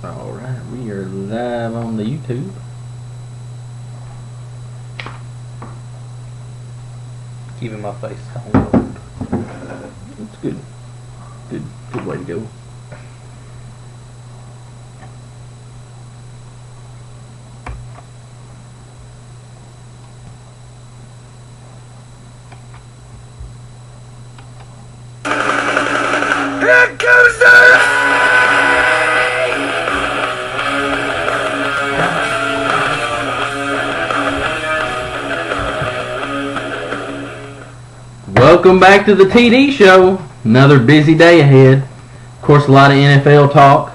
Alright, we are live on the YouTube. Keeping my face on. That's good. Good way to go. Here goes the Welcome back to the TD show. Another busy day ahead. Of course, a lot of NFL talk.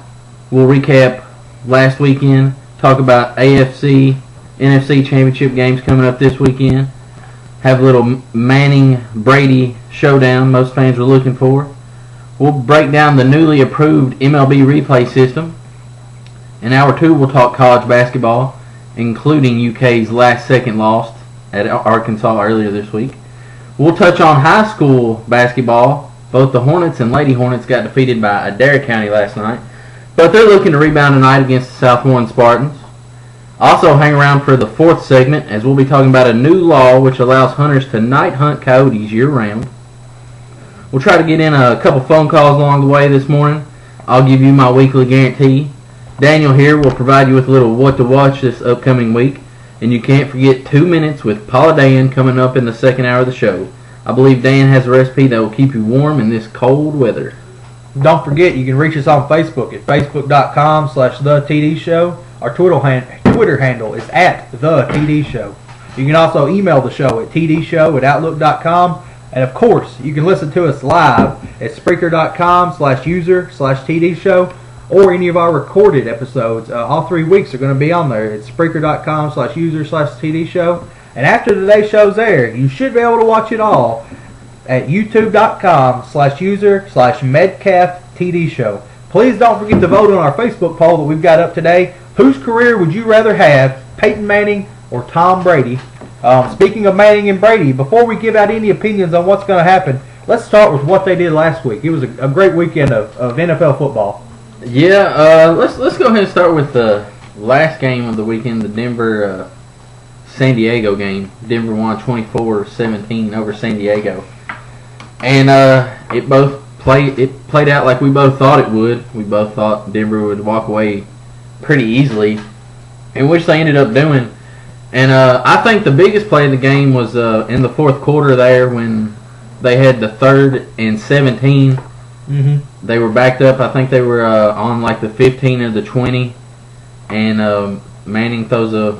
We'll recap last weekend, talk about AFC, NFC championship games coming up this weekend. Have a little Manning-Brady showdown most fans were looking for. We'll break down the newly approved MLB replay system. In hour 2, we'll talk college basketball, including UK's last second loss at Arkansas earlier this week. We'll touch on high school basketball. Both the Hornets and Lady Hornets got defeated by Adair County last night, but they're looking to rebound tonight against the South Warren Spartans. Also hang around for the 4th segment, as we'll be talking about a new law which allows hunters to night hunt coyotes year-round. We'll try to get in a couple phone calls along the way this morning. I'll give you my weekly guarantee. Daniel here will provide you with a little what to watch this upcoming week. And you can't forget 2 minutes with Paula Dan coming up in the second hour of the show. I believe Dan has a recipe that will keep you warm in this cold weather. Don't forget, you can reach us on Facebook at facebook.com/TheTDShow. Our Twitter handle is @TheTDShow. You can also email the show at tdshow@outlook.com. And of course, you can listen to us live at Spreaker.com/user/TDShow. Or any of our recorded episodes. All 3 weeks are going to be on there. It's Spreaker.com/user/TDShow. And after today's show's aired, you should be able to watch it all at YouTube.com/user/MedcalfTDShow. Please don't forget to vote on our Facebook poll that we've got up today. Whose career would you rather have, Peyton Manning or Tom Brady? Speaking of Manning and Brady, before we give out any opinions on what's going to happen, let's start with what they did last week. It was a great weekend of NFL football. Yeah, let's go ahead and start with the last game of the weekend, the Denver San Diego game. Denver won 24-17 over San Diego, and it played out like we both thought it would. We both thought Denver would walk away pretty easily, and which they ended up doing. And I think the biggest play of the game was in the fourth quarter there when they had the 3rd and 17. Mm-hmm. They were backed up. I think they were on like the 15 or the 20, and Manning throws a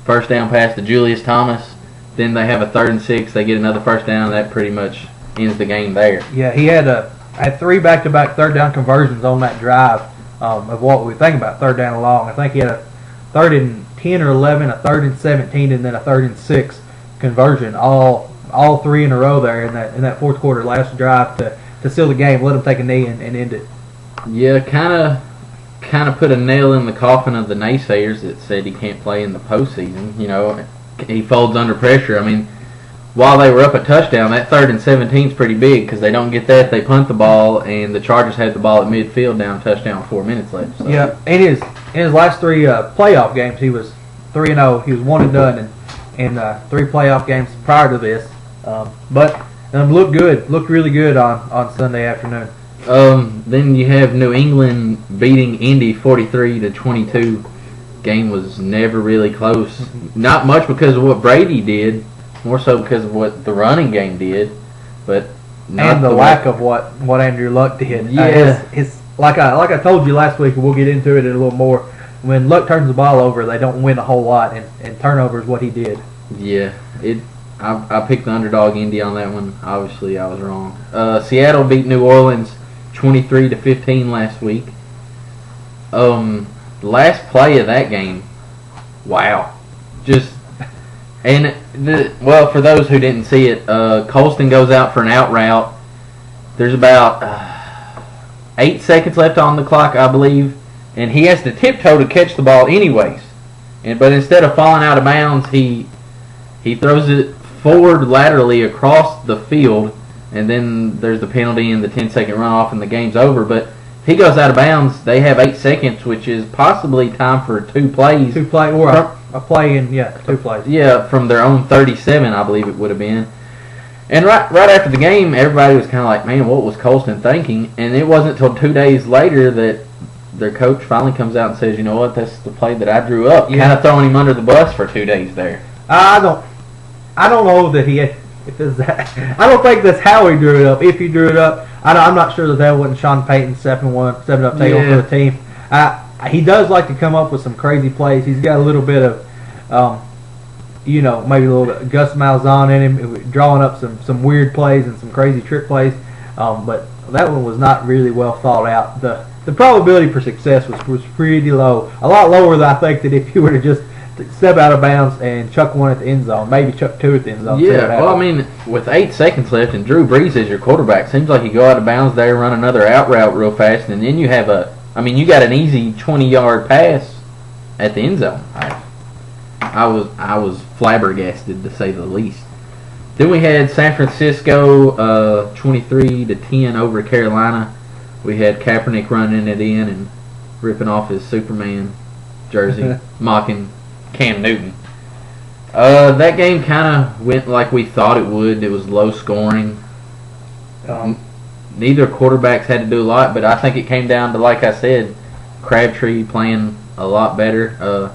first down pass to Julius Thomas. Then they have a 3rd and 6. They get another first down. That pretty much ends the game there. Yeah, he had 3 back-to-back 3rd down conversions on that drive of what we think about 3rd down and long. I think he had a 3rd and 10 or 11, a 3rd and 17, and then a 3rd and 6 conversion. All 3 in a row there in that fourth quarter last drive to seal the game, let him take a knee and end it. Yeah, kind of put a nail in the coffin of the naysayers that said he can't play in the postseason. You know, he folds under pressure. I mean, while they were up a touchdown, that 3rd and 17 is pretty big because they don't get that. They punt the ball, and the Chargers had the ball at midfield down touchdown with 4 minutes left. So. Yeah, in his last 3 playoff games, he was 3-0. He was 1 and done in 3 playoff games prior to this, but. Looked good. Looked really good on Sunday afternoon. Then you have New England beating Indy 43-22. Game was never really close. Not much because of what Brady did, more so because of what the running game did, but not and the lack of what Andrew Luck did. Yeah, his like I told you last week, and we'll get into it in a little more. When Luck turns the ball over, they don't win a whole lot, and turnover is what he did. Yeah, I picked the underdog Indy on that one. Obviously, I was wrong. Seattle beat New Orleans 23-15 last week. Last play of that game, wow, for those who didn't see it, Colston goes out for an out route. There's about 8 seconds left on the clock, I believe, and he has to tiptoe to catch the ball anyways. But instead of falling out of bounds, he throws it forward laterally across the field, and then there's the penalty and the 10-second runoff, and the game's over. But he goes out of bounds. They have 8 seconds, which is possibly time for 2 plays. 2 play or a play in 2 plays. Yeah, from their own 37, I believe it would have been. And right after the game, everybody was kind of like, man, what was Colston thinking? And it wasn't until 2 days later that their coach finally comes out and says, you know what, that's the play that I drew up. Kind of throwing him under the bus for 2 days there. I don't know that he had, if it's that. I don't think that's how he drew it up. If he drew it up, I'm not sure that wasn't Sean Payton's 7-up tackle for the team. He does like to come up with some crazy plays. He's got a little bit of, maybe a little bit of Gus Malzahn in him, drawing up some weird plays and some crazy trick plays. But that one was not really well thought out. The probability for success was pretty low. A lot lower than I think that if you were to just step out of bounds and chuck one at the end zone, maybe chuck 2 at the end zone. Yeah, well, I mean, with 8 seconds left and Drew Brees is your quarterback, seems like you go out of bounds there, run another out route real fast, and then you have you got an easy 20-yard pass at the end zone. I was flabbergasted, to say the least. Then we had San Francisco 23-10 over Carolina. We had Kaepernick running it in and ripping off his Superman jersey, mocking Cam Newton. That game kind of went like we thought it would. It was low scoring. Neither quarterbacks had to do a lot, but I think it came down to, like I said, Crabtree playing a lot better.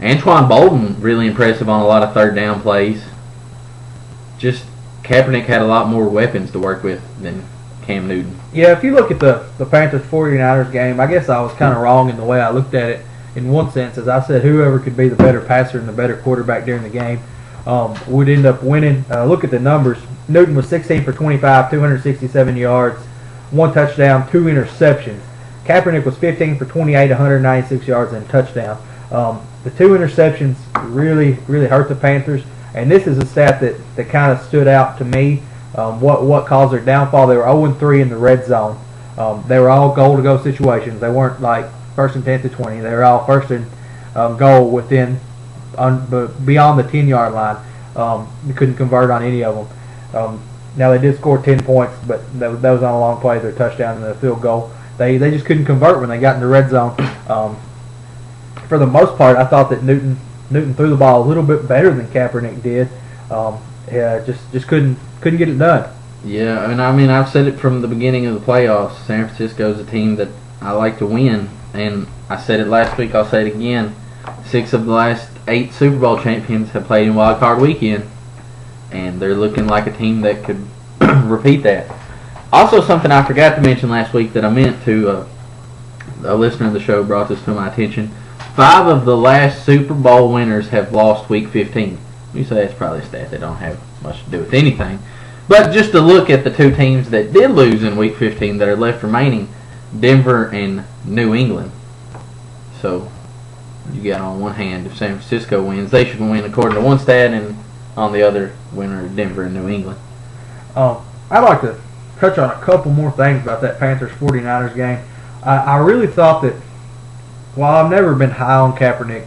Antoine Bolden really impressive on a lot of third down plays. Just Kaepernick had a lot more weapons to work with than Cam Newton. Yeah, if you look at the Panthers 49ers game, I guess I was kind of wrong in the way I looked at it. In one sense, as I said, whoever could be the better passer and the better quarterback during the game would end up winning. Look at the numbers. Newton was 16 for 25, 267 yards, 1 touchdown, 2 interceptions. Kaepernick was 15 for 28, 196 yards, and a touchdown. The 2 interceptions really hurt the Panthers, and this is a stat that kind of stood out to me. What caused their downfall? They were 0-3 in the red zone. They were all goal-to-go situations. They weren't like 1st and 10 to 20. They were all 1st and goal beyond the 10-yard line. They couldn't convert on any of them. Now they did score 10 points, but that was on a long play, their touchdown and the field goal. They just couldn't convert when they got in the red zone. For the most part, I thought that Newton threw the ball a little bit better than Kaepernick did. Just couldn't get it done. Yeah, I mean, I've said it from the beginning of the playoffs. San Francisco's a team that I like to win, and I said it last week. I'll say it again. 6 of the last 8 Super Bowl champions have played in Wild Card Weekend, and they're looking like a team that could repeat that. Also, something I forgot to mention last week that I meant to. A listener of the show brought this to my attention. 5 of the last Super Bowl winners have lost Week 15. You say that's probably a stat that don't have much to do with anything. But just to look at the 2 teams that did lose in Week 15 that are left remaining, Denver and New England. So you got on one hand, if San Francisco wins, they should win according to one stat, and on the other, winner Denver and New England. I'd like to touch on a couple more things about that Panthers-49ers game. I really thought that while I've never been high on Kaepernick,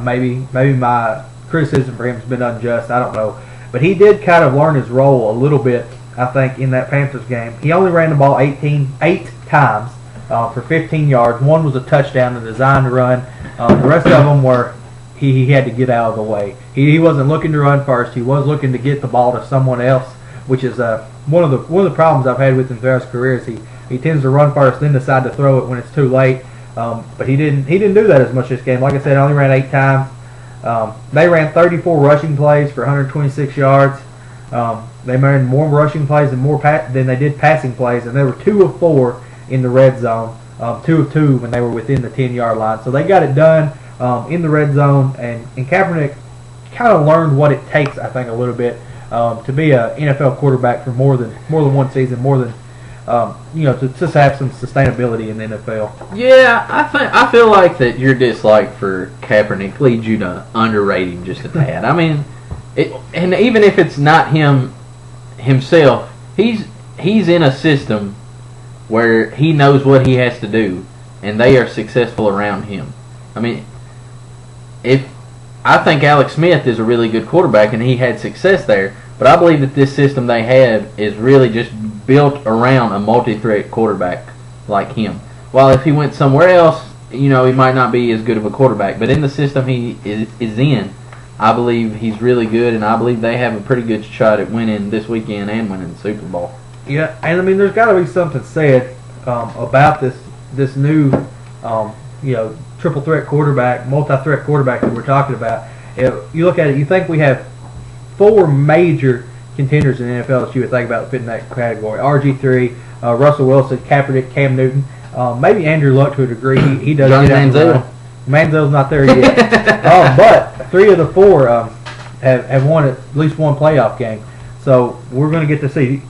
maybe my criticism for him has been unjust, I don't know. But he did kind of learn his role a little bit, I think, in that Panthers game. He only ran the ball 8 times for 15 yards. 1 was a touchdown, a designed run. The rest of them were he had to get out of the way. He wasn't looking to run first. He was looking to get the ball to someone else, which is one of the problems I've had with him throughout his career. Is he tends to run first, then decide to throw it when it's too late. But he didn't do that as much this game. Like I said, only ran 8 times. They ran 34 rushing plays for 126 yards. They ran more rushing plays than they did passing plays, and they were 2 of 4 in the red zone, 2 of 2 when they were within the 10-yard line. So they got it done in the red zone, and Kaepernick kind of learned what it takes, I think, a little bit to be an NFL quarterback for more than one season, more than to just have some sustainability in the NFL. Yeah, I feel like that your dislike for Kaepernick leads you to underrate him just a tad. I mean, and even if it's not himself, he's in a system where he knows what he has to do, and they are successful around him. I mean, I think Alex Smith is a really good quarterback, and he had success there, but I believe that this system they have is really just built around a multi-threat quarterback like him. While if he went somewhere else, he might not be as good of a quarterback. But in the system he is in, I believe he's really good, and I believe they have a pretty good shot at winning this weekend and winning the Super Bowl. Yeah, and I mean, there's got to be something said about this new, triple threat quarterback, multi-threat quarterback that we're talking about. If you look at it, you think we have 4 major contenders in the NFL that you would think about fitting that category. RG3, Russell Wilson, Kaepernick, Cam Newton, maybe Andrew Luck to a degree. He does Johnny get out Manziel. Manziel's not there yet. But 3 of the 4 have won at least one playoff game. So we're going to get to see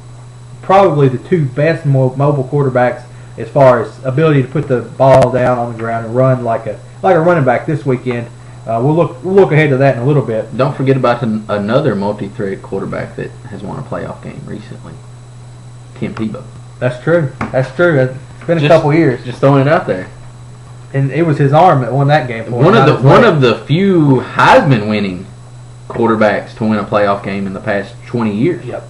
probably the 2 best mobile quarterbacks as far as ability to put the ball down on the ground and run like a running back this weekend. We'll look ahead to that in a little bit. Don't forget about another multi-threat quarterback that has won a playoff game recently, Tim Tebow. That's true. It's been a couple years. Just throwing it out there. And it was his arm that won that game for him. One of the few Heisman winning quarterbacks to win a playoff game in the past 20 years. Yep.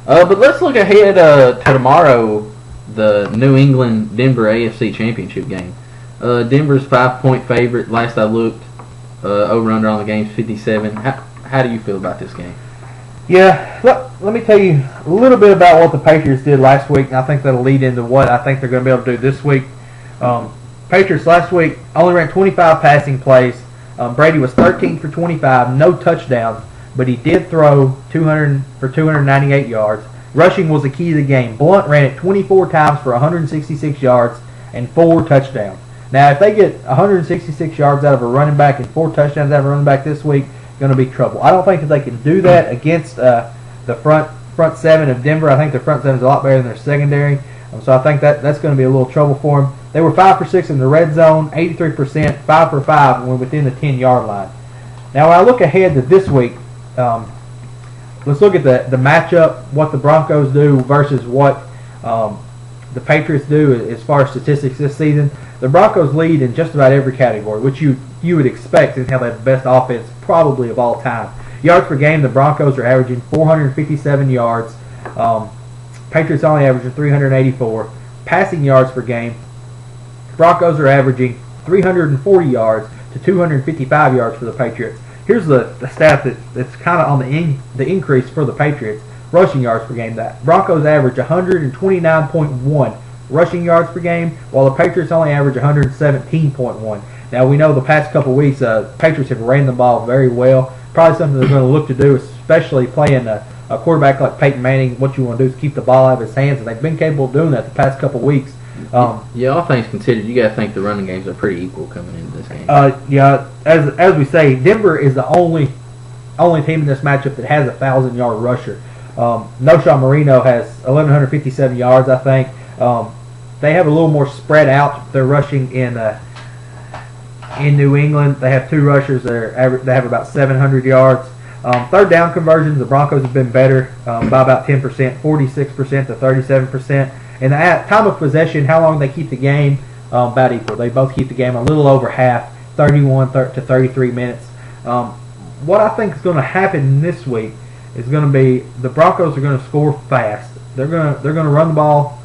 But let's look ahead to tomorrow, the New England-Denver AFC Championship game. Denver's 5-point favorite. Last I looked, over/under on the game's 57. How do you feel about this game? Yeah, let me tell you a little bit about what the Patriots did last week, and I think that'll lead into what I think they're going to be able to do this week. Patriots last week only ran 25 passing plays. Brady was 13 for 25, no touchdowns, but he did throw 298 yards. Rushing was the key to the game. Blunt ran it 24 times for 166 yards and 4 touchdowns. Now, if they get 166 yards out of a running back and 4 touchdowns out of a running back this week, going to be trouble. I don't think that they can do that against the front 7 of Denver. I think their front 7 is a lot better than their secondary. So I think that's going to be a little trouble for them. They were 5 for 6 in the red zone, 83%, 5 for 5 when within the 10-yard line. Now, when I look ahead to this week, let's look at the matchup, what the Broncos do versus what the Patriots do as far as statistics this season. The Broncos lead in just about every category, which you would expect and have the best offense probably of all time. Yards per game, the Broncos are averaging 457 yards. Patriots only averaging 384. Passing yards per game, Broncos are averaging 340 yards to 255 yards for the Patriots. Here's the stat that's kind of on the increase for the Patriots. Rushing yards per game. That Broncos average 129.1 rushing yards per game, while the Patriots only average 117.1. Now, we know the past couple weeks, Patriots have ran the ball very well. Probably something they're going to look to do, especially playing a quarterback like Peyton Manning. What you want to do is keep the ball out of his hands, and they've been capable of doing that the past couple weeks. Yeah, all things considered, you got to think the running games are pretty equal coming into this game. Yeah, as we say, Denver is the only team in this matchup that has a 1,000-yard rusher. Noshawn Marino has 1,157 yards, I think. They have a little more spread out. They're rushing in New England. They have 2 rushers. They have about 700 yards. Third down conversions, the Broncos have been better by about 10%, 46% to 37%. And at time of possession, how long they keep the game, about equal. They both keep the game a little over half, 31 to 33 minutes. What I think is going to happen this week is going to be the Broncos are going to score fast. They're going to run the ball,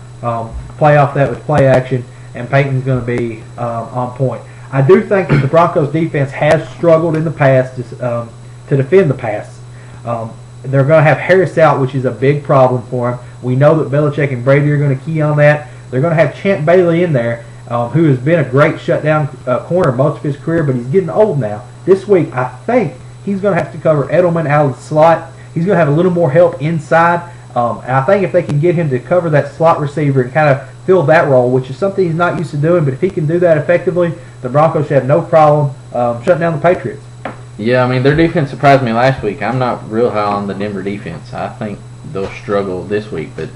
play off that with play action, and Peyton's going to be on point. I do think that the Broncos defense has struggled in the past to defend the pass. They're going to have Harris out, which is a big problem for them. We know that Belichick and Brady are going to key on that. They're going to have Champ Bailey in there, who has been a great shutdown corner most of his career, but he's getting old now. This week, I think he's going to have to cover Edelman out of the slot. He's going to have a little more help inside. And I think if they can get him to cover that slot receiver and kind of fill that role, which is something he's not used to doing, but if he can do that effectively, the Broncos should have no problem shutting down the Patriots. Yeah, I mean, their defense surprised me last week. I'm not real high on the Denver defense. I think they'll struggle this week, but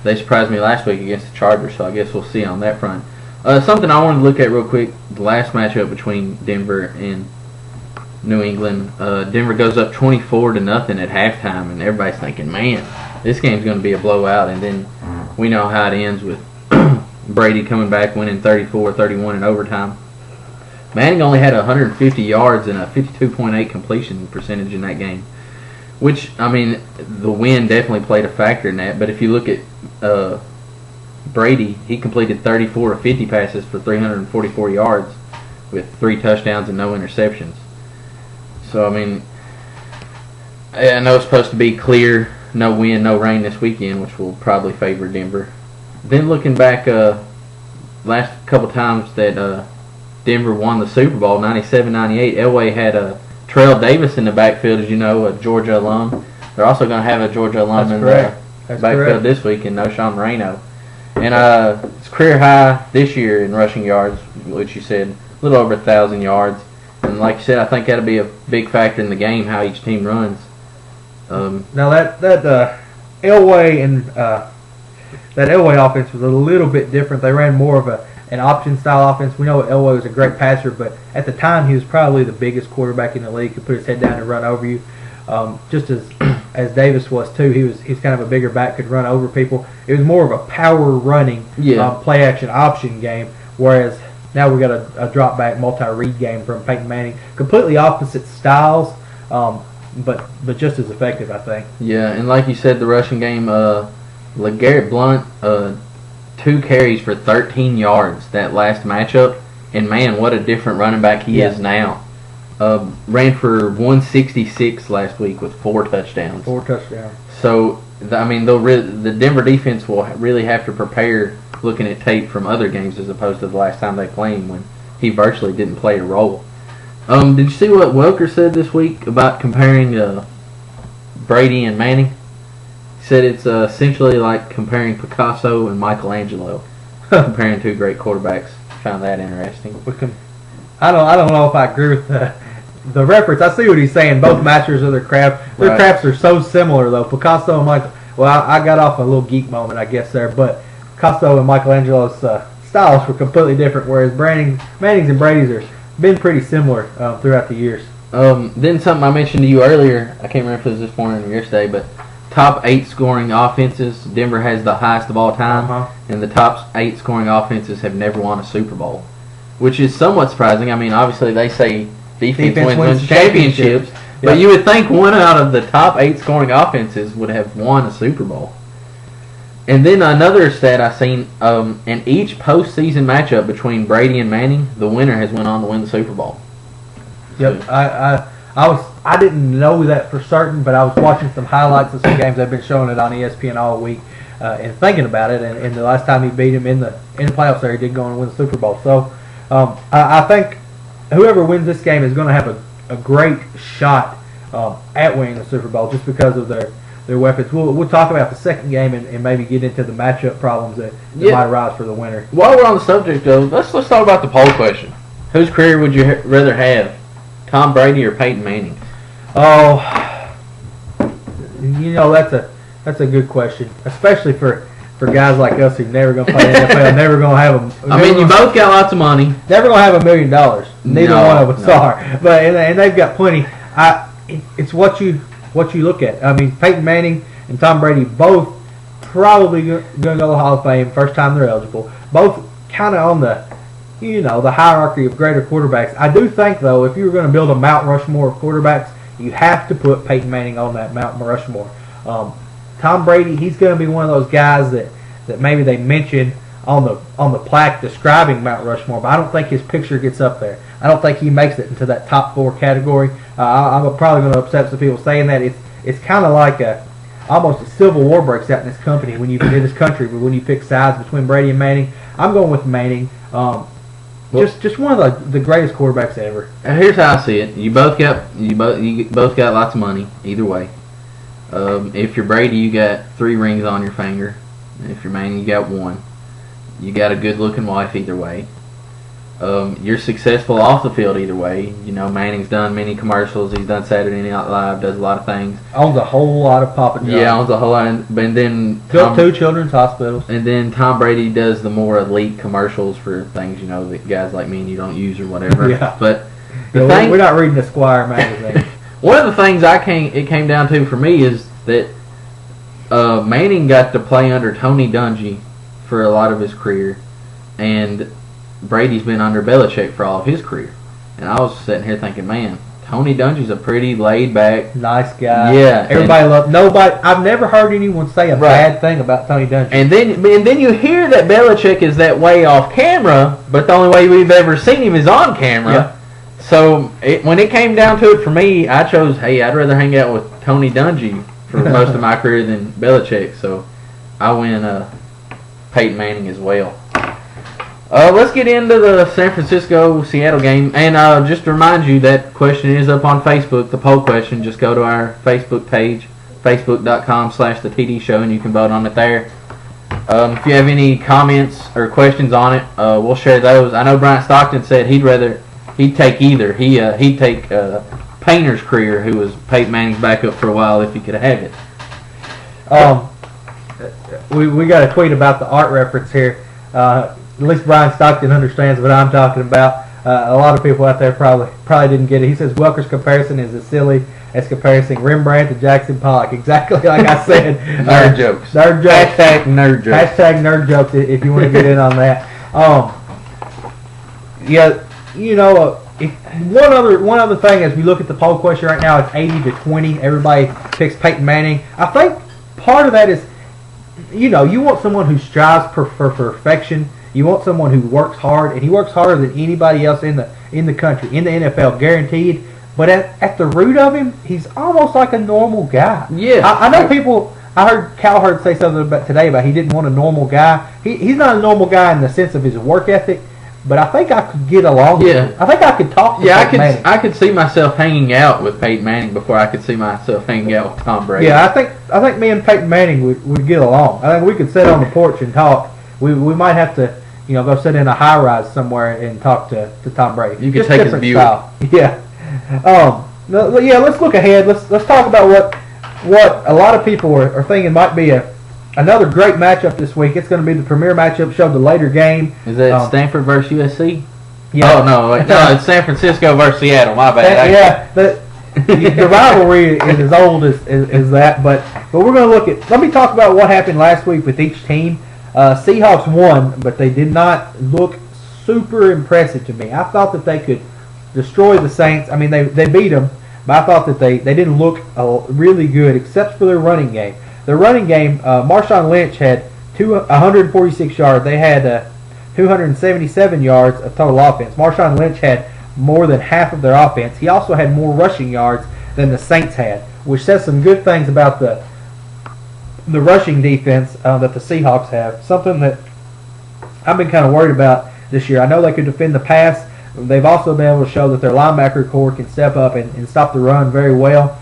they surprised me last week against the Chargers, so I guess we'll see on that front. Something I wanted to look at real quick, the last matchup between Denver and New England. Denver goes up 24-0 at halftime, and everybody's thinking, man, this game's going to be a blowout, and then we know how it ends with Brady coming back, winning 34-31 in overtime. Manning only had 150 yards and a 52.8 completion percentage in that game, which, I mean, the win definitely played a factor in that. But if you look at Brady, he completed 34 of 50 passes for 344 yards with 3 touchdowns and no interceptions. So, I mean, I know it's supposed to be clear, no wind, no rain this weekend, which will probably favor Denver. Then looking back, last couple times that Denver won the Super Bowl, 97-98, Elway had Terrell Davis in the backfield, as you know, a Georgia alum. They're also going to have a Georgia alum in the backfield this week in Noshawn Moreno. And his career high this year in rushing yards, which you said, a little over 1,000 yards. And like you said, I think that'll be a big factor in the game, how each team runs. Now that Elway and that Elway offense was a little bit different. They ran more of an option style offense. We know Elway was a great passer, but at the time he was probably the biggest quarterback in the league. Could put his head down and run over you, just as Davis was too. He's kind of a bigger back, could run over people. It was more of a power running, play action option game. Whereas now we got a drop back multi-read game from Peyton Manning. Completely opposite styles, but just as effective, I think. Yeah, and like you said, the rushing game, LeGarrette Blount, 2 carries for 13 yards that last matchup, and man, what a different running back he is now. Ran for 166 last week with 4 touchdowns. 4 touchdowns. So, I mean, the Denver defense will really have to prepare looking at tape from other games as opposed to the last time they played him when he virtually didn't play a role. Did you see what Welker said this week about comparing Brady and Manning? He said it's essentially like comparing Picasso and Michelangelo, comparing 2 great quarterbacks. Found that interesting. I don't know if I agree with the reference. I see what he's saying. Both masters of their craft. Their crafts are so similar, though. Picasso and Michael. Well, I got off a little geek moment, I guess, there. But Picasso and Michelangelo's styles were completely different, whereas Manning's and Brady's are been pretty similar throughout the years. Then something I mentioned to you earlier, I can't remember if it was this morning or yesterday, but top 8 scoring offenses, Denver has the highest of all time, and the top 8 scoring offenses have never won a Super Bowl, which is somewhat surprising. I mean, obviously they say defense wins championships, but you would think one out of the top 8 scoring offenses would have won a Super Bowl. And then another stat I seen, in each postseason matchup between Brady and Manning, the winner has went on to win the Super Bowl. Yep, I didn't know that for certain, but I was watching some highlights of some games. They've been showing it on ESPN all week, and thinking about it. And the last time he beat him in the playoffs, there he did go on and win the Super Bowl. So I think whoever wins this game is going to have a great shot at winning the Super Bowl, just because of their weapons. We'll talk about the second game and maybe get into the matchup problems that might arise for the winner. While we're on the subject, though, let's talk about the poll question. Whose career would you rather have, Tom Brady or Peyton Manning? Oh, you know, that's a good question, especially for guys like us who never going to play NFL, never going to have a. I mean, you both got lots of money. Never going to have $1 million. Neither one of us are, but and they've got plenty. It's what you look at. I mean, Peyton Manning and Tom Brady both probably going to go to the Hall of Fame first time they're eligible. Both kind of on the hierarchy of greater quarterbacks. I do think, though, if you were going to build a Mount Rushmore of quarterbacks, you have to put Peyton Manning on that Mount Rushmore. Tom Brady, he's going to be one of those guys that maybe they mention on the plaque describing Mount Rushmore, but I don't think his picture gets up there. I don't think he makes it into that top 4 category. I'm probably going to upset some people saying that. It's kind of like almost a civil war breaks out in this country when you pick sides between Brady and Manning. I'm going with Manning. Just one of the greatest quarterbacks ever. Here's how I see it. You both got lots of money either way. If you're Brady, you got 3 rings on your finger. If you're Manning, you got 1. You got a good-looking wife either way. You're successful off the field either way. You know, Manning's done many commercials. He's done Saturday Night Live. Does a lot of things. Owns a whole lot of Papa John's. Yeah, owns a whole lot. And then built 2 children's hospitals. And then Tom Brady does the more elite commercials for things, that guys like me and you don't use or whatever. Yeah. But we're not reading the Squire magazine. One of the things it came down to for me is that Manning got to play under Tony Dungy for a lot of his career, and Brady's been under Belichick for all of his career. And I was sitting here thinking, man, Tony Dungy's a pretty laid back. Nice guy. Yeah, Everybody loves. Nobody. I've never heard anyone say a Right. bad thing about Tony Dungy. And then you hear that Belichick is that way off camera, but the only way we've ever seen him is on camera. Yeah. So when it came down to it for me, I chose, hey, I'd rather hang out with Tony Dungy for most of my career than Belichick. So I went Peyton Manning as well. Let's get into the San Francisco-Seattle game. And just to remind you, that question is up on Facebook, the poll question. Just go to our Facebook page, facebook.com/the TD Show, and you can vote on it there. If you have any comments or questions on it, we'll share those. I know Brian Stockton said he'd take either. He'd take Painter's career, who was Peyton Manning's backup for a while, if he could have it. We got a tweet about the art reference here. At least Brian Stockton understands what I'm talking about. A lot of people out there probably didn't get it. He says Welker's comparison is as silly as comparing Rembrandt to Jackson Pollock. Exactly like I said. Nerd jokes. Nerd jokes. Hashtag nerd jokes. Hashtag nerd jokes if you want to get in on that. Yeah, you know, one other thing as we look at the poll question right now, it's 80-20. Everybody picks Peyton Manning. I think part of that is, you know, you want someone who strives for perfection. You want someone who works hard, and he works harder than anybody else in the country, in the NFL, guaranteed. But at the root of him, he's almost like a normal guy. Yeah. I know people. I heard Cowherd say something today about he didn't want a normal guy. He's not a normal guy in the sense of his work ethic, but I think I could get along with him. I think I could talk to Peyton Manning. I could see myself hanging out with Peyton Manning before I could see myself hanging out with Tom Brady. Yeah, I think me and Peyton Manning would get along. I think we could sit on the porch and talk. We might have to, you know, go sit in a high rise somewhere and talk to Tom Brady. You could Just take his different view. style. Yeah. Yeah. Let's look ahead. Let's talk about what a lot of people are thinking might be another great matchup this week. It's going to be the premier matchup. Showed the later game. Is that Stanford versus USC? Yeah. Oh no, it's San Francisco versus Seattle. My bad. The rivalry is as old as that. But we're going to look at. Let me talk about what happened last week with each team. Seahawks won, but they did not look super impressive to me. I thought that they could destroy the Saints. I mean, they beat them, but I thought that they didn't look really good except for their running game. Their running game, Marshawn Lynch had 146 yards. They had 277 yards of total offense. Marshawn Lynch had more than half of their offense. He also had more rushing yards than the Saints had, which says some good things about the rushing defense that the Seahawks have. Something that I've been kind of worried about this year. I know they could defend the pass. They've also been able to show that their linebacker core can step up and stop the run very well.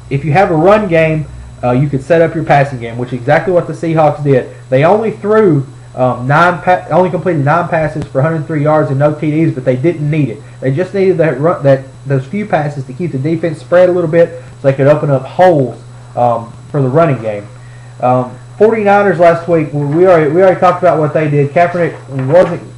If you have a run game, you could set up your passing game, which is exactly what the Seahawks did. They only threw only completed 9 passes for 103 yards and no TDs, but they didn't need it. They just needed those few passes to keep the defense spread a little bit so they could open up holes for the running game. 49ers last week, we already talked about what they did. Kaepernick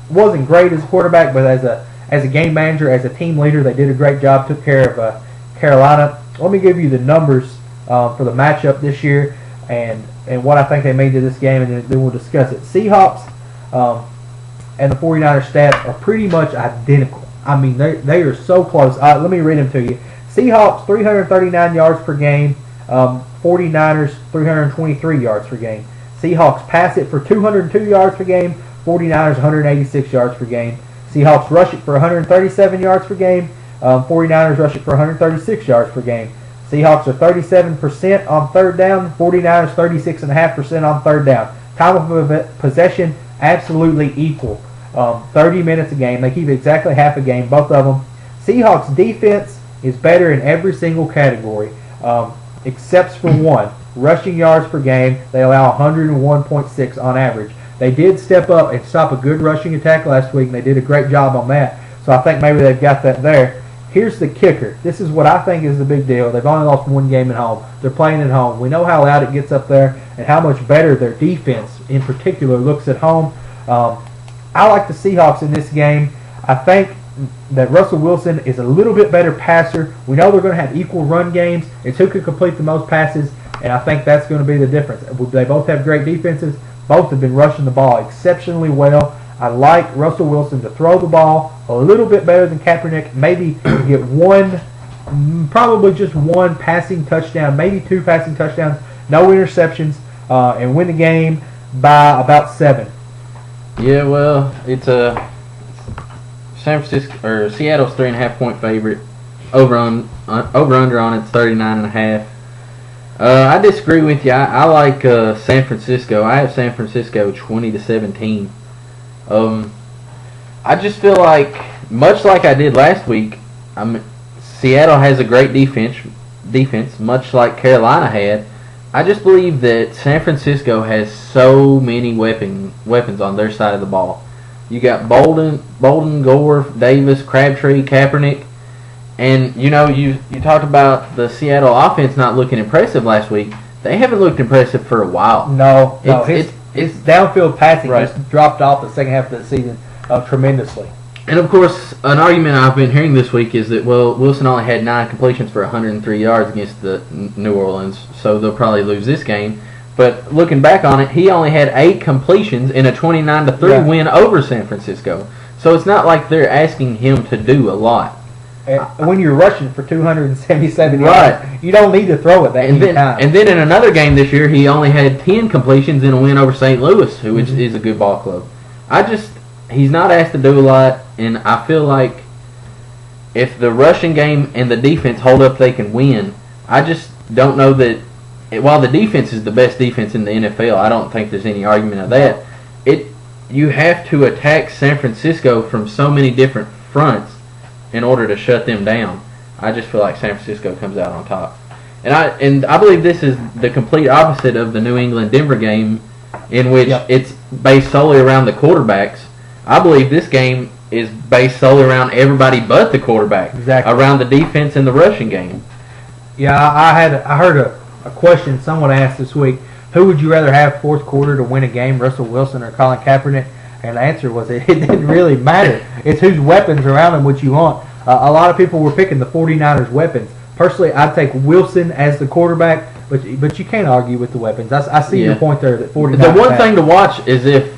wasn't great as a quarterback, but as a game manager, as a team leader, they did a great job. Took care of Carolina. Let me give you the numbers for the matchup this year and what I think they made to this game, and then we'll discuss it. Seahawks and the 49ers stats are pretty much identical. I mean, they are so close. Let me read them to you. Seahawks 339 yards per game. 49ers 323 yards per game. Seahawks pass it for 202 yards per game. 49ers 186 yards per game. Seahawks rush it for 137 yards per game. 49ers rush it for 136 yards per game. Seahawks are 37% on third down. 49ers 36.5% on third down. Time of possession absolutely equal. 30 minutes a game. They keep exactly half a game, both of them. Seahawks defense is better in every single category. Except for one, rushing yards per game. They allow 101.6 on average. They did step up and stop a good rushing attack last week, and they did a great job on that. So I think maybe they've got that there. Here's the kicker. This is what I think is the big deal. They've only lost one game at home. They're playing at home. We know how loud it gets up there and how much better their defense in particular looks at home. I like the Seahawks in this game. I think that Russell Wilson is a little bit better passer. We know they're going to have equal run games. It's who can complete the most passes, and I think that's going to be the difference. They both have great defenses. Both have been rushing the ball exceptionally well. I like Russell Wilson to throw the ball a little bit better than Kaepernick. Maybe get one, probably just one passing touchdown, maybe 2 passing touchdowns, no interceptions, and win the game by about 7. Yeah, well, it's a San Francisco or Seattle's 3.5-point favorite. Over under on it's 39.5. I disagree with you. I like San Francisco. I have San Francisco 20-17. I just feel like, much like I did last week, Seattle has a great defense, much like Carolina had. I just believe that San Francisco has so many weapons on their side of the ball. You got Bolden, Gore, Davis, Crabtree, Kaepernick, and you talked about the Seattle offense not looking impressive last week. They haven't looked impressive for a while. No, his downfield passing right. just dropped off the second half of the season tremendously. And of course, an argument I've been hearing this week is that, well, Wilson only had 9 completions for 103 yards against the New Orleans, so they'll probably lose this game. But looking back on it, he only had 8 completions in a 29-3 win over San Francisco. So it's not like they're asking him to do a lot. When you're rushing for 277 right. yards, you don't need to throw it that many times. And then in another game this year, he only had 10 completions in a win over St. Louis, which is a good ball club. He's not asked to do a lot, and I feel like if the rushing game and the defense hold up, they can win. I just don't know that. While the defense is the best defense in the NFL, I don't think there's any argument of that. You have to attack San Francisco from so many different fronts in order to shut them down. I just feel like San Francisco comes out on top. And I believe this is the complete opposite of the New England-Denver game, in which it's based solely around the quarterbacks. I believe this game is based solely around everybody but the quarterback. Exactly. Around the defense and the rushing game. Yeah, I heard a question someone asked this week. Who would you rather have fourth quarter to win a game, Russell Wilson or Colin Kaepernick? And the answer was it didn't really matter. It's whose weapons around him which you want. A lot of people were picking the 49ers' weapons. Personally, I'd take Wilson as the quarterback, but you can't argue with the weapons. I see your point there. That 49ers. The one thing to watch is if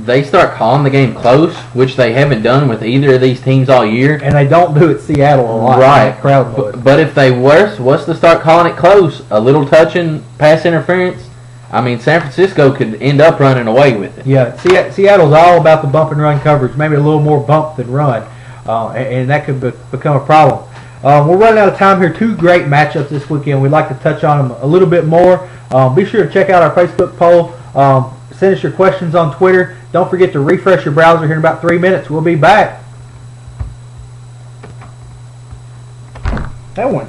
they start calling the game close, which they haven't done with either of these teams all year. And they don't do it Seattle a lot. Right. Crowd would. But if they what's to start calling it close? A little touching, pass interference? I mean, San Francisco could end up running away with it. Yeah, Seattle's all about the bump and run coverage, maybe a little more bump than run, and that could become a problem. We're running out of time here. 2 great matchups this weekend. We'd like to touch on them a little bit more. Be sure to check out our Facebook poll. Send us your questions on Twitter. Don't forget to refresh your browser here in about 3 minutes. We'll be back. That one.